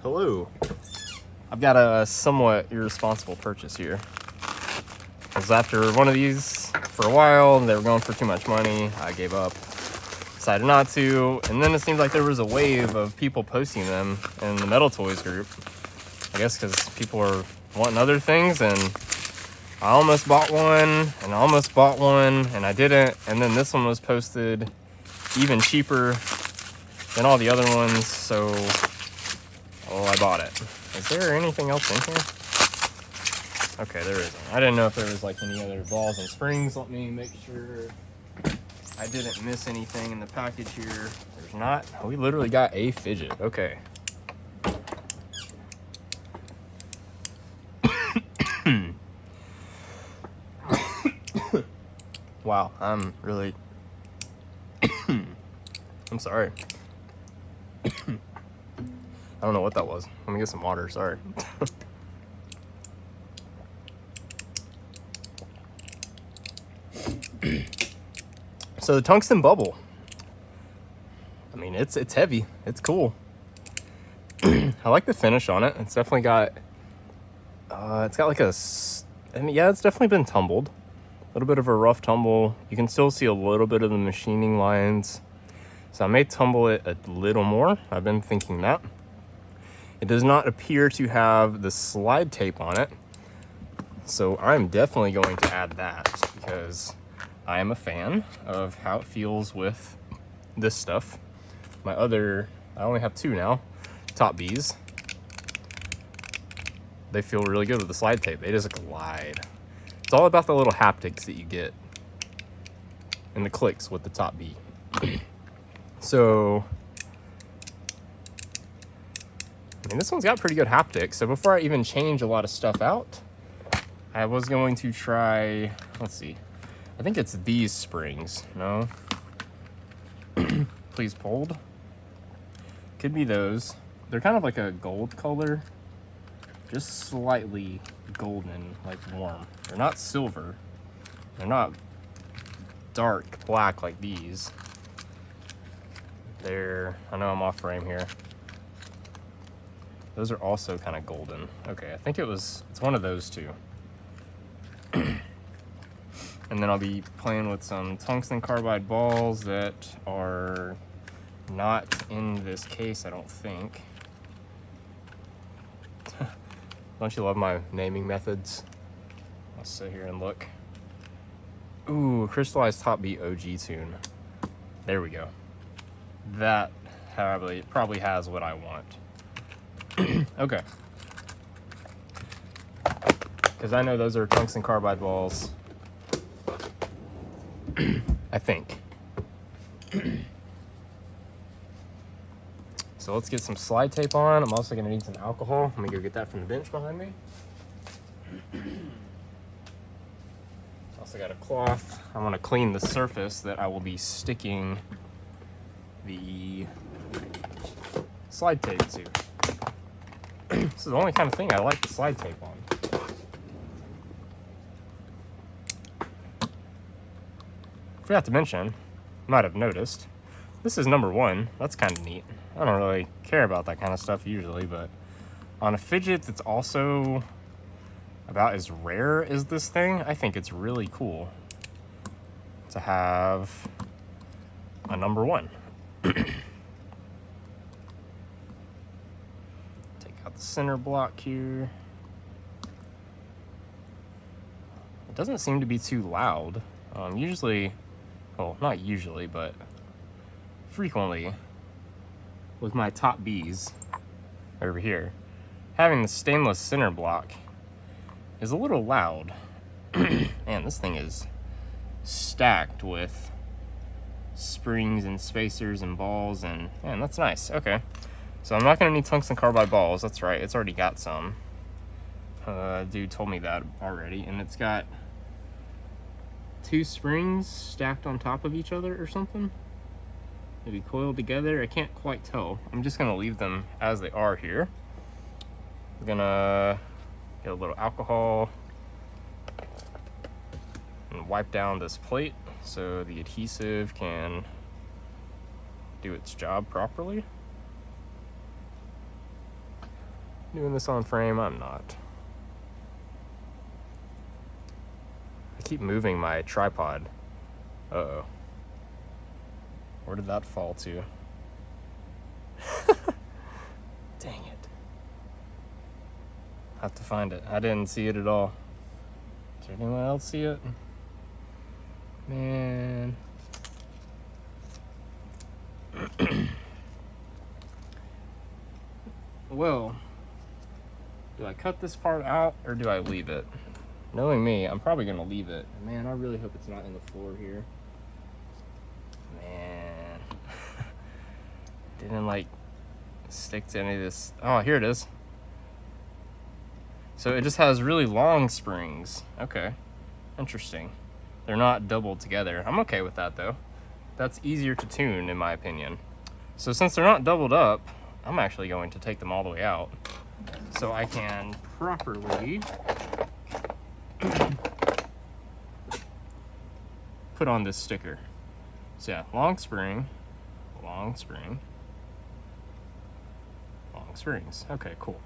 Hello. I've got a somewhat irresponsible purchase here. I was after one of these for a while, and they were going for too much money. I gave up, decided not to, and then it seemed like there was a wave of people posting them in the Metal Toys group. I guess because people were wanting other things, and I almost bought one, and I almost bought one, and I didn't, and then this one was posted even cheaper than all the other ones, so I bought it. Is there anything else in here? Okay, there isn't. I didn't know if there was like any other balls and springs. Let me make sure I didn't miss anything in the package here. There's not. We literally got a fidget. Okay. Wow, I'm really... I'm sorry. I don't know what that was. Let me get some water, sorry. So the tungsten bubble. I mean, it's heavy. It's cool. I like the finish on it. It's definitely got... it's got like a... I mean, yeah, it's definitely been tumbled. A little bit of a rough tumble. You can still see a little bit of the machining lines. So I may tumble it a little more. I've been thinking that. It does not appear to have the slide tape on it. So I'm definitely going to add that because I am a fan of how it feels with this stuff. My other, I only have two now, TopBs. They feel really good with the slide tape. They just glide. It's all about the little haptics that you get and the clicks with the TopB. So, I mean, this one's got pretty good haptics. So before I even change a lot of stuff out, I was going to try, let's see. I think it's these springs, no? Please pulled. Could be those. They're kind of like a gold color. Just slightly golden, like warm. They're not silver. They're not dark black like these. They're, I know I'm off frame here. Those are also kind of golden. Okay, I think it's one of those two. And then I'll be playing with some tungsten carbide balls that are not in this case, I don't think. Don't you love my naming methods? I'll sit here and look. Ooh, crystallized TopB OG tune. There we go. That probably has what I want. Okay. Because I know those are tungsten carbide balls. I think. So let's get some slide tape on. I'm also gonna need some alcohol. Let me go get that from the bench behind me. Also got a cloth. I want to clean the surface that I will be sticking the slide tape to. This is the only kind of thing I like the slide tape on. Forgot to mention, might have noticed, this is number 1. That's kind of neat. I don't really care about that kind of stuff usually, but on a fidget that's also about as rare as this thing, I think it's really cool to have a number 1. Take out the center block here. It doesn't seem to be too loud. Usually, well, not usually, but frequently with my TopBs over here, having the stainless center block is a little loud. Man, this thing is stacked with springs and spacers and balls, and man, that's nice. Okay, so I'm not gonna need tungsten carbide balls. That's right, it's already got some. Dude told me that already, and it's got 2 springs stacked on top of each other or something. Maybe coiled together, I can't quite tell. I'm just gonna leave them as they are here. We're gonna get a little alcohol and wipe down this plate so the adhesive can do its job properly. Doing this on frame? I'm not. I keep moving my tripod. Uh-oh. Where did that fall to? Dang it. I have to find it. I didn't see it at all. Did anyone else see it? Man. Well, do I cut this part out or do I leave it? Knowing me, I'm probably gonna leave it. Man, I really hope it's not in the floor here. Man. Didn't like stick to any of this. Oh, here it is. So it just has really long springs. Okay, interesting. They're not doubled together. I'm okay with that though. That's easier to tune in my opinion. So since they're not doubled up, I'm actually going to take them all the way out so I can properly put on this sticker. So yeah, long spring, long spring, long springs. Okay, cool.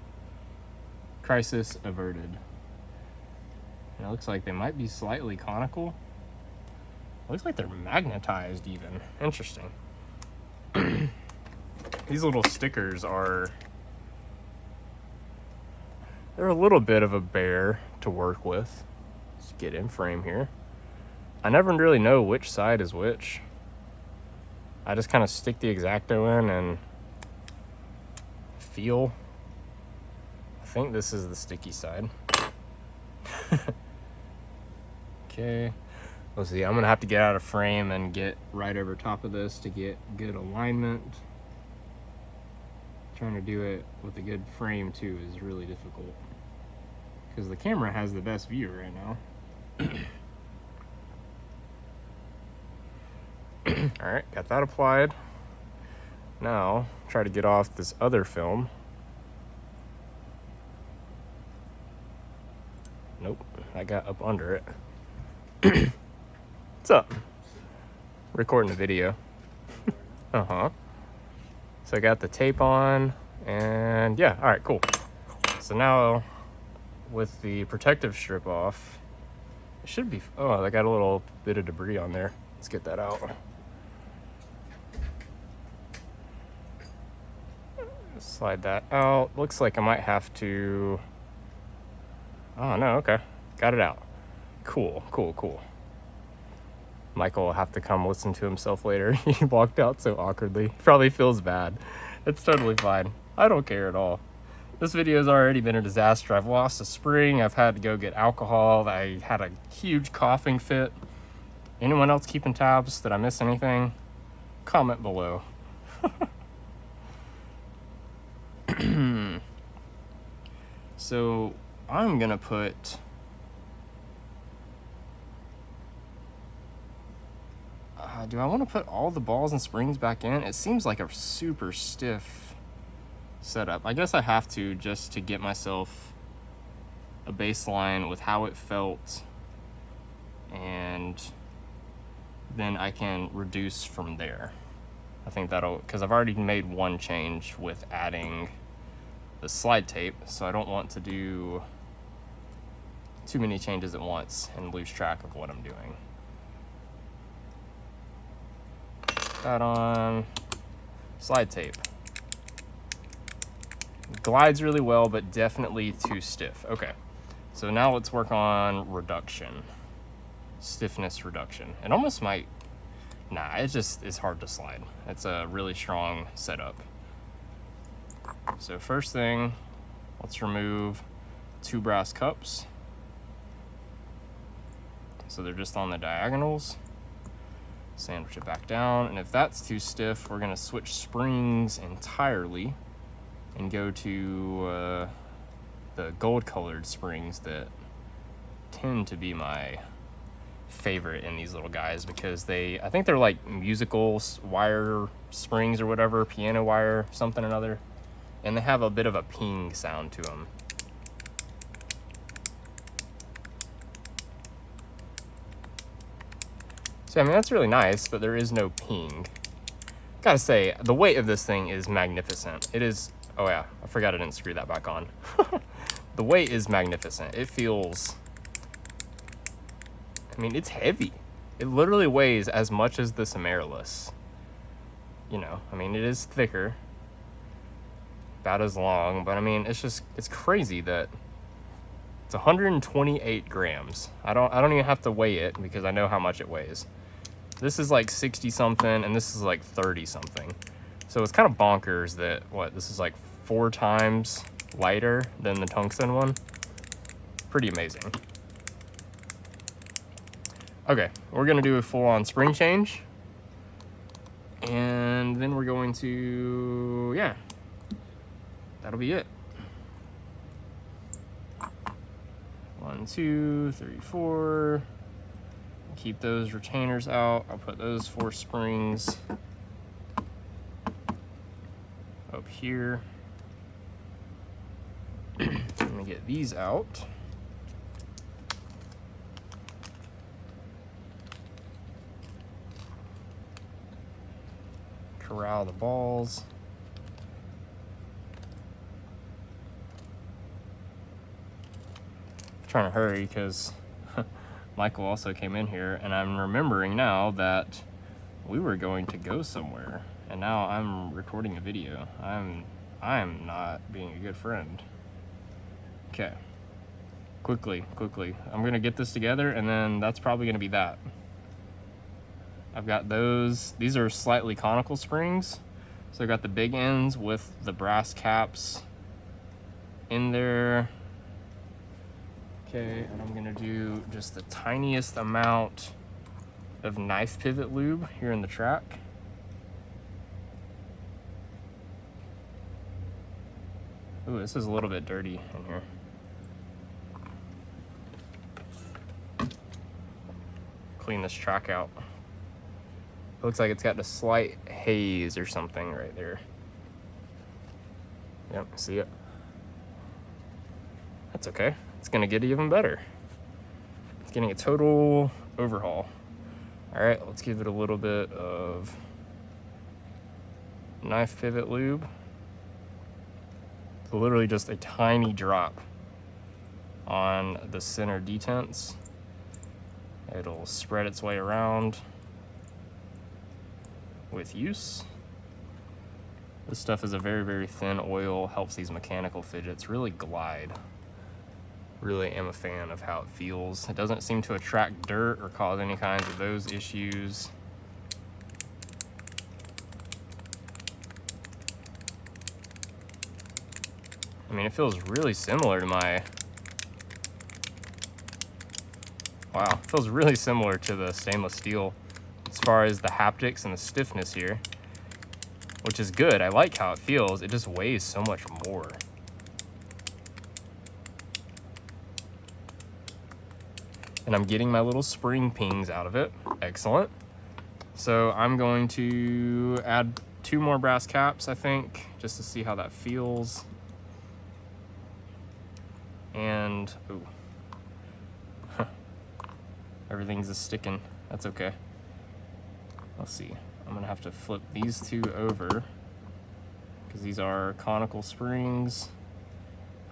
Crisis averted. And it looks like they might be slightly conical. It looks like they're magnetized even. Interesting. These little stickers they're a little bit of a bear to work with. Let's get in frame here. I never really know which side is which. I just kind of stick the X-Acto in and feel. I think this is the sticky side. Okay. Let's see, I'm gonna have to get out of frame and get right over top of this to get good alignment. Trying to do it with a good frame too is really difficult because the camera has the best view right now. All right, got that applied. Now try to get off this other film. Nope, I got up under it. What's up? Recording a video. Uh-huh. So I got the tape on, and yeah, all right, cool. So now with the protective strip off, it should be, oh, I got a little bit of debris on there. Let's get that out. Slide that out. Looks like I might have to, oh no, okay. Got it out. Cool, cool, cool. Michael will have to come listen to himself later. He walked out so awkwardly. Probably feels bad. It's totally fine. I don't care at all. This video has already been a disaster. I've lost a spring. I've had to go get alcohol. I had a huge coughing fit. Anyone else keeping tabs? Did I miss anything? Comment below. So I'm gonna put do I want to put all the balls and springs back in? It seems like a super stiff setup. I guess I have to just to get myself a baseline with how it felt, and then I can reduce from there. I think that'll, because I've already made one change with adding the slide tape, so I don't want to do too many changes at once and lose track of what I'm doing. That on, slide tape. Glides really well, but definitely too stiff. Okay, so now let's work on reduction. Stiffness reduction. It almost might, nah, it just is hard to slide. It's a really strong setup. So first thing, let's remove 2 brass cups. So they're just on the diagonals. Sandwich it back down, and if that's too stiff, we're gonna switch springs entirely and go to the gold colored springs that tend to be my favorite in these little guys, because I think they're like musical wire springs or whatever, piano wire, something or another, and they have a bit of a ping sound to them. So, I mean, that's really nice, but there is no ping. Gotta say, the weight of this thing is magnificent. It is Oh yeah, I forgot I didn't screw that back on. The weight is magnificent. It feels, I mean, it's heavy. It literally weighs as much as this Amaryllis. You know, I mean, it is thicker, about as long, but I mean, it's crazy that it's 128 grams. I don't even have to weigh it because I know how much it weighs. This is like 60 something and this is like 30 something. So it's kind of bonkers that this is like 4 times lighter than the tungsten one. Pretty amazing. Okay, we're gonna do a full-on spring change. And then we're going to, yeah, that'll be it. 1, 2, 3, 4. Keep those retainers out. I'll put those 4 springs up here. Let me get these out. Corral the balls. Trying to hurry because Michael also came in here, and I'm remembering now that we were going to go somewhere, and now I'm recording a video. I'm not being a good friend. Okay, quickly, I'm gonna get this together, and then that's probably gonna be that. I've got those. These are slightly conical springs, so I've got the big ends with the brass caps in there. Okay, and I'm gonna do just the tiniest amount of knife pivot lube here in the track. Ooh, this is a little bit dirty in here. Clean this track out. It looks like it's got a slight haze or something right there. Yep, see it? That's okay. It's gonna get even better. It's getting a total overhaul. All right, let's give it a little bit of knife pivot lube. So literally just a tiny drop on the center detents. It'll spread its way around with use. This stuff is a very, very thin oil, helps these mechanical fidgets really glide. Really am a fan of how it feels. It doesn't seem to attract dirt or cause any kinds of those issues. I mean, it feels really similar to my, wow, it feels really similar to the stainless steel as far as the haptics and the stiffness here, which is good. I like how it feels. It just weighs so much more. And I'm getting my little spring pings out of it. Excellent. So I'm going to add 2 more brass caps, I think, just to see how that feels. And, ooh. Everything's just sticking. That's okay. Let's see. I'm gonna have to flip these 2 over because these are conical springs.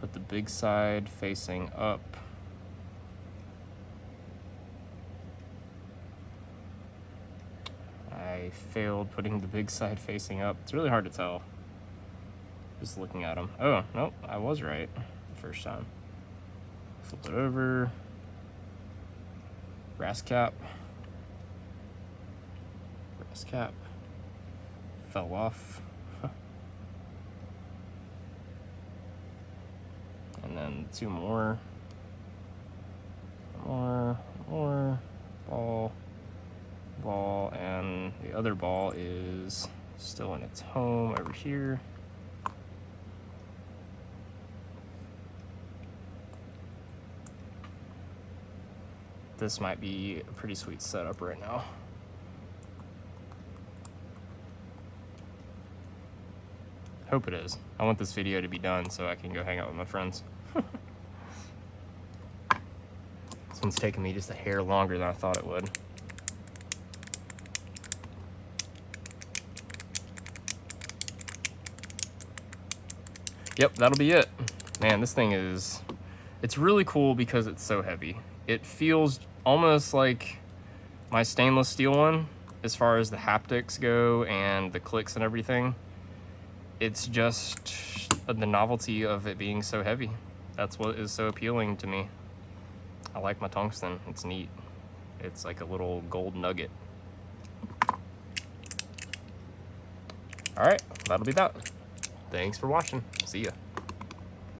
Put the big side facing up. I failed putting the big side facing up. It's really hard to tell just looking at them. Oh, nope, I was right the first time. Flip it over. Brass cap. Brass cap. Fell off. And then 2 more. More. Ball, and the other ball is still in its home over here. This might be a pretty sweet setup right now. Hope it is. I want this video to be done so I can go hang out with my friends. This one's taking me just a hair longer than I thought it would. yep, that'll be it. Man, this thing is, it's really cool because it's so heavy. It feels almost like my stainless steel one as far as the haptics go and the clicks and everything. It's just the novelty of it being so heavy. That's what is so appealing to me. I like my tungsten, it's neat. It's like a little gold nugget. All right, that'll be that. Thanks for watching. See ya.